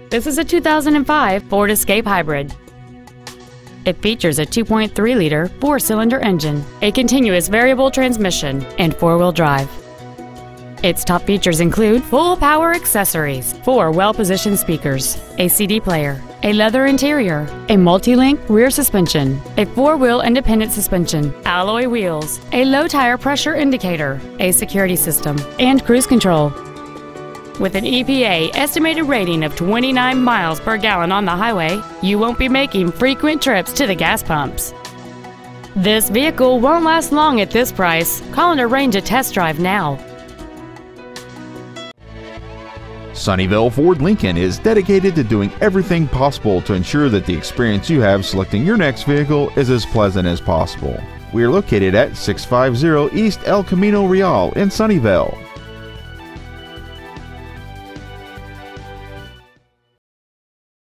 This is a 2005 Ford Escape Hybrid. It features a 2.3-liter four-cylinder engine, a continuous variable transmission, and four-wheel drive. Its top features include full power accessories, 4 well-positioned speakers, a CD player, a leather interior, a multi-link rear suspension, a 4-wheel independent suspension, alloy wheels, a low tire pressure indicator, a security system, and cruise control. With an EPA estimated rating of 29 miles per gallon on the highway, you won't be making frequent trips to the gas pumps. This vehicle won't last long at this price. Call and arrange a test drive now. Sunnyvale Ford Lincoln is dedicated to doing everything possible to ensure that the experience you have selecting your next vehicle is as pleasant as possible. We are located at 650 East El Camino Real in Sunnyvale.